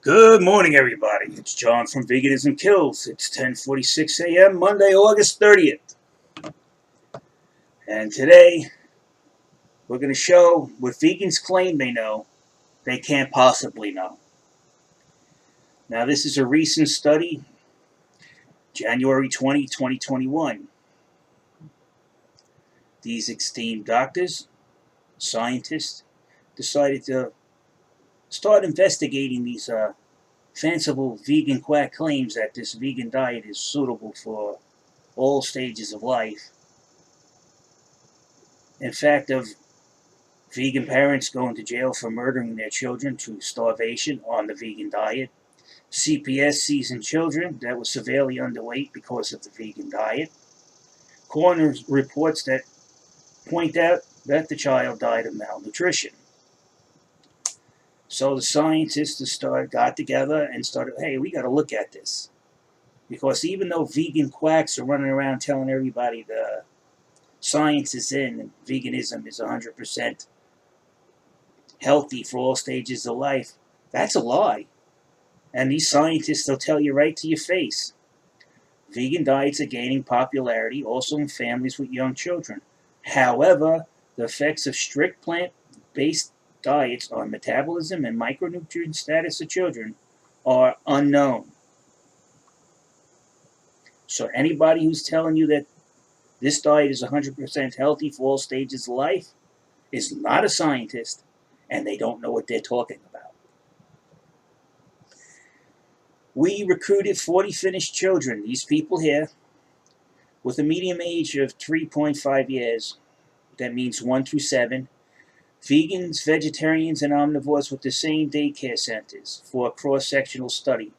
Good morning, everybody. It's John from Veganism KILLS. It's 10:46 a.m. Monday, August 30th. And today, we're going to show what vegans claim they know, they can't possibly know. Now, this is a recent study, January 20, 2021. These esteemed doctors, scientists, decided to start investigating these fanciful vegan quack claims that this vegan diet is suitable for all stages of life. In fact, of vegan parents going to jail for murdering their children to starvation on the vegan diet. CPS seasoned children that were severely underweight because of the vegan diet. Coroner reports that point out that the child died of malnutrition. So the scientists got together and started, hey, we got to look at this. Because even though vegan quacks are running around telling everybody the science is in and veganism is 100% healthy for all stages of life, that's a lie. And these scientists, they'll tell you right to your face. Vegan diets are gaining popularity also in families with young children. However, the effects of strict plant-based diets on metabolism and micronutrient status of children are unknown. So anybody who's telling you that this diet is 100% healthy for all stages of life is not a scientist, and they don't know what they're talking about. We recruited 40 Finnish children, these people here, with a median age of 3.5 years. That means 1 through 7. Vegans, vegetarians, and omnivores with the same daycare centers for a cross-sectional study.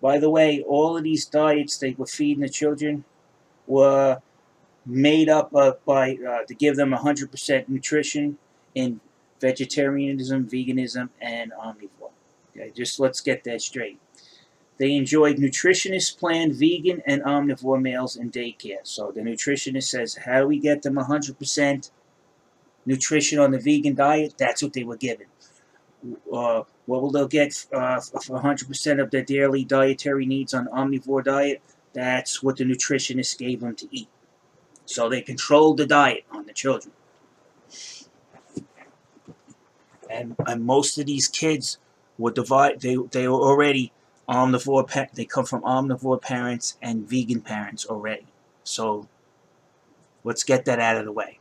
By the way, all of these diets they were feeding the children were made up to give them 100% nutrition in vegetarianism, veganism, and omnivore. Okay, just let's get that straight. They enjoyed nutritionist-planned vegan and omnivore meals in daycare. So the nutritionist says, how do we get them 100% nutrition on the vegan diet? That's what they were given. What will they get for 100% of their daily dietary needs on omnivore diet? That's what the nutritionist gave them to eat. So they controlled the diet on the children. And most of these kids were they were already omnivore. They come from omnivore parents and vegan parents already. So let's get that out of the way.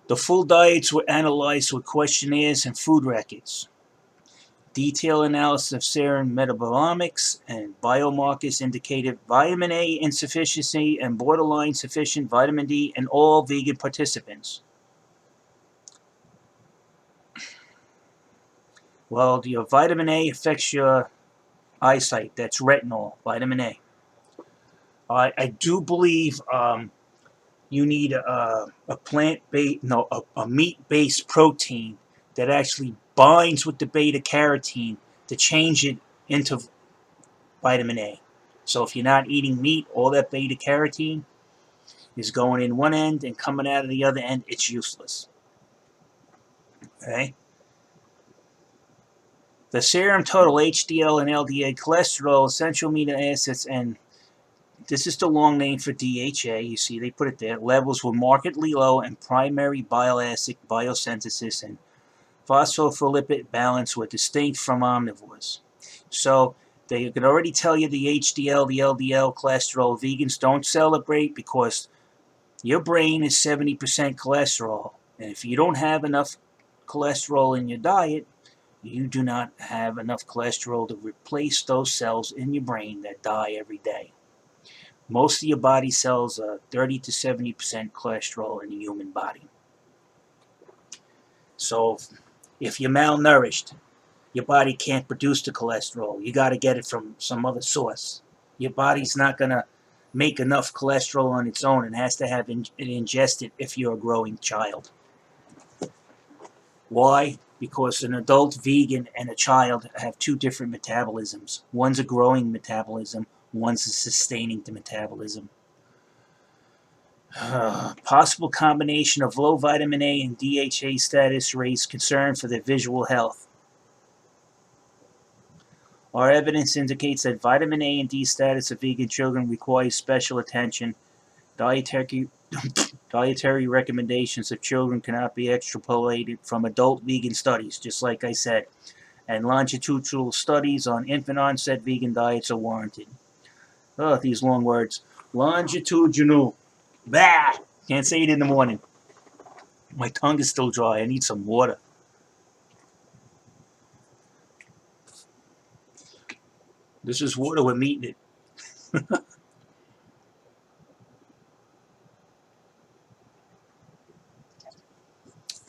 The full diets were analyzed with questionnaires and food records. Detailed analysis of serum metabolomics and biomarkers indicated vitamin A insufficiency and borderline sufficient vitamin D in all vegan participants. Well, your vitamin A affects your eyesight. That's retinol, vitamin A. I do believe you need a meat-based protein that actually binds with the beta-carotene to change it into vitamin A. So if you're not eating meat, all that beta-carotene is going in one end and coming out of the other end. It's useless. Okay? The serum total HDL and LDL cholesterol, essential amino acids, and this is the long name for DHA. You see, they put it there. Levels were markedly low in primary bile acid biosynthesis and phospholipid balance were distinct from omnivores. So they can already tell you the HDL, the LDL, cholesterol. Vegans don't celebrate because your brain is 70% cholesterol. And if you don't have enough cholesterol in your diet, you do not have enough cholesterol to replace those cells in your brain that die every day. Most of your body cells are 30 to 70% cholesterol in the human body. So if you're malnourished, your body can't produce the cholesterol. You got to get it from some other source. Your body's not going to make enough cholesterol on its own and has to have it ingested if you're a growing child. Why? Because an adult vegan and a child have two different metabolisms. One's a growing metabolism, one's a sustaining the metabolism. Possible combination of low vitamin A and DHA status raised concern for their visual health. Our evidence indicates that vitamin A and D status of vegan children requires special attention. Dietary dietary recommendations of children cannot be extrapolated from adult vegan studies, just like I said, and longitudinal studies on infant onset vegan diets are warranted. Oh, these long words. Longitudinal. Bah! Can't say it in the morning. My tongue is still dry. I need some water. This is water with meat in it.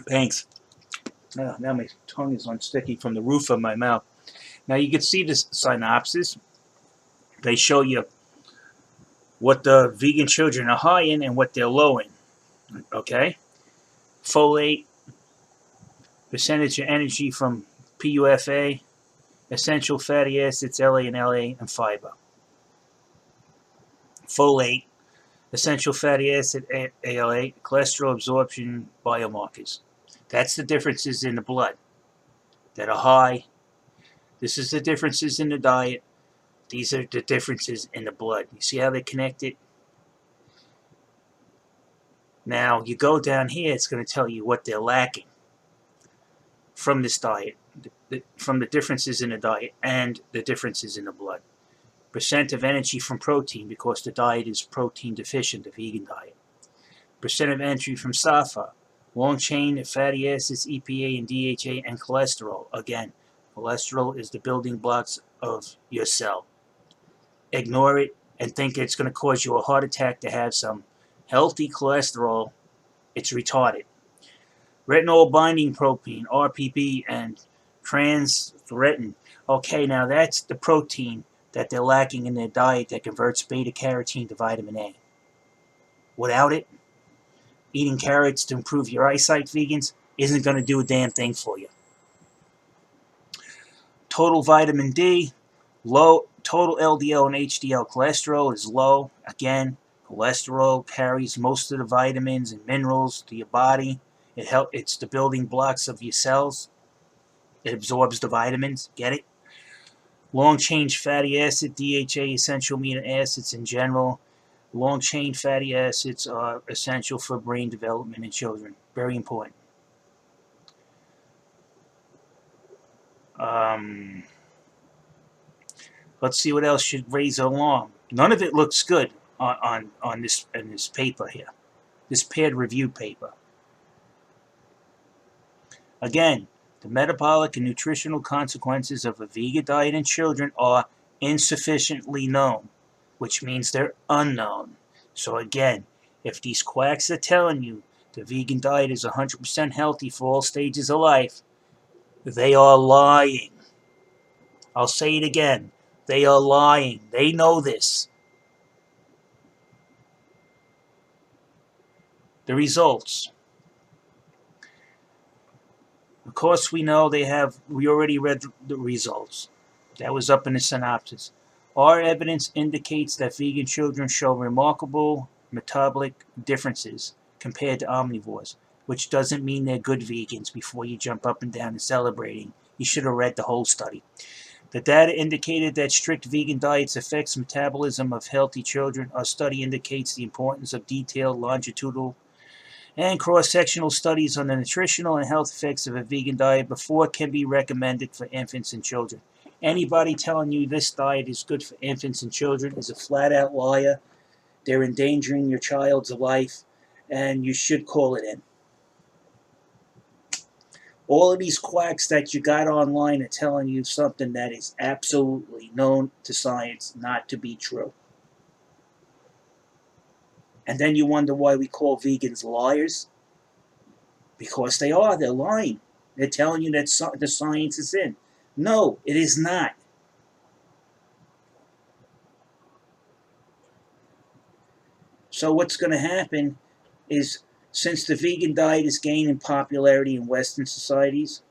Thanks. Now my tongue is unsticky from the roof of my mouth. Now you can see this synopsis. They show you what the vegan children are high in and what they're low in. Okay? Folate, percentage of energy from PUFA, essential fatty acids, LA and LA, and fiber. Folate, essential fatty acid, ALA, cholesterol absorption biomarkers. That's the differences in the blood that are high. This is the differences in the diet. These are the differences in the blood. You see how they're connected? Now, you go down here, it's going to tell you what they're lacking from this diet, from the differences in the diet and the differences in the blood. Percent of energy from protein, because the diet is protein deficient, the vegan diet. Percent of energy from SAFA, long chain fatty acids, EPA and DHA, and cholesterol. Again, cholesterol is the building blocks of your cell. Ignore it and think it's going to cause you a heart attack to have some healthy cholesterol. It's retarded. Retinol binding protein, RBP, and transretin. Okay, now that's the protein that they're lacking in their diet that converts beta carotene to vitamin A. Without it, eating carrots to improve your eyesight, vegans, isn't going to do a damn thing for you. Total vitamin D, low. Total LDL and HDL cholesterol is low. Again, cholesterol carries most of the vitamins and minerals to your body. It's the building blocks of your cells. It absorbs the vitamins. Get it? Long-chain fatty acid, DHA, essential amino acids in general. Long-chain fatty acids are essential for brain development in children. Very important. Let's see what else should raise an alarm. None of it looks good on this paper here. This peer review paper. Again, the metabolic and nutritional consequences of a vegan diet in children are insufficiently known, which means they're unknown. So again, if these quacks are telling you the vegan diet is 100% healthy for all stages of life, they are lying. I'll say it again. They are lying. They know this. The results. Of course, we know we already read the results. That was up in the synopsis. Our evidence indicates that vegan children show remarkable metabolic differences compared to omnivores, which doesn't mean they're good vegans before you jump up and down and celebrating. You should have read the whole study. The data indicated that strict vegan diets affects metabolism of healthy children. Our study indicates the importance of detailed longitudinal and cross-sectional studies on the nutritional and health effects of a vegan diet before it can be recommended for infants and children. Anybody telling you this diet is good for infants and children is a flat-out liar. They're endangering your child's life, and you should call it in. All of these quacks that you got online are telling you something that is absolutely known to science not to be true. And then you wonder why we call vegans liars? Because they are. They're lying. They're telling you that the science is in. No, it is not. So what's going to happen is, since the vegan diet is gaining popularity in Western societies,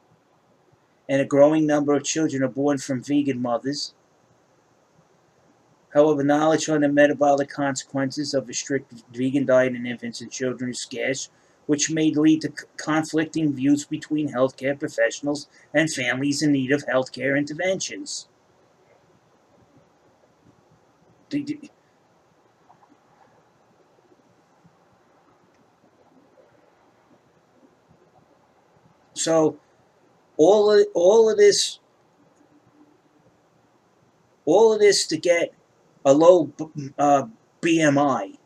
and a growing number of children are born from vegan mothers, however, knowledge on the metabolic consequences of a strict vegan diet in infants and children is scarce, which may lead to conflicting views between healthcare professionals and families in need of healthcare interventions. So all of this to get a low BMI.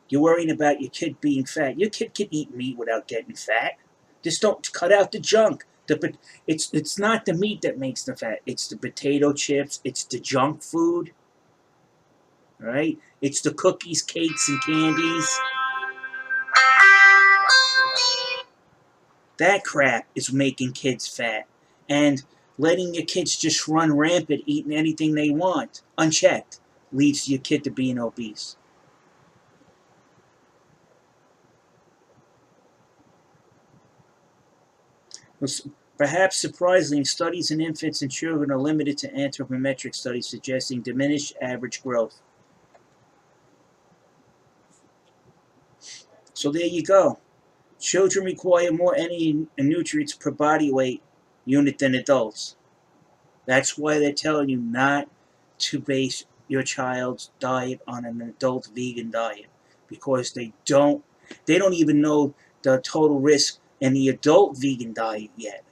You're worrying about your kid being fat. Your kid can eat meat without getting fat. Just don't cut out the junk. It's not the meat that makes them fat. It's the potato chips. It's the junk food. Right? It's the cookies, cakes, and candies. That crap is making kids fat. And letting your kids just run rampant eating anything they want, unchecked, leads your kid to being obese. Perhaps surprisingly, studies in infants and children are limited to anthropometric studies suggesting diminished average growth. So there you go. Children require more energy and nutrients per body weight unit than adults. That's why they're telling you not to base your child's diet on an adult vegan diet, because they don't even know the total risk in the adult vegan diet yet,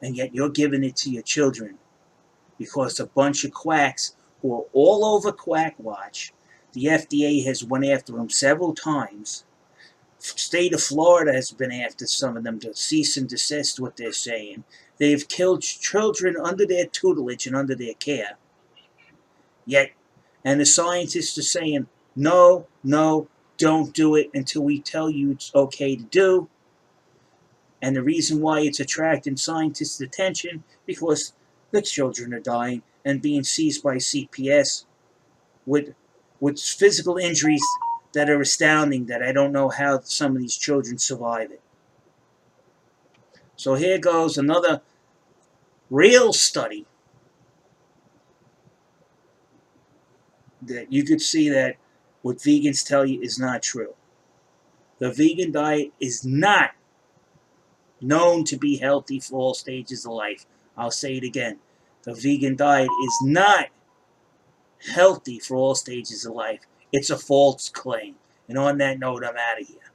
and yet you're giving it to your children because a bunch of quacks who are all over Quack Watch. The FDA has went after them several times. State of Florida has been after some of them to cease and desist what they're saying. They've killed children under their tutelage and under their care. Yet, and the scientists are saying, no, no, don't do it until we tell you it's okay to do. And the reason why it's attracting scientists' attention, because the children are dying and being seized by CPS with physical injuries that are astounding, that I don't know how some of these children survive it. So here goes another real study that you could see that what vegans tell you is not true. The vegan diet is not known to be healthy for all stages of life. I'll say it again. The vegan diet is not healthy for all stages of life. It's a false claim. And on that note, I'm out of here.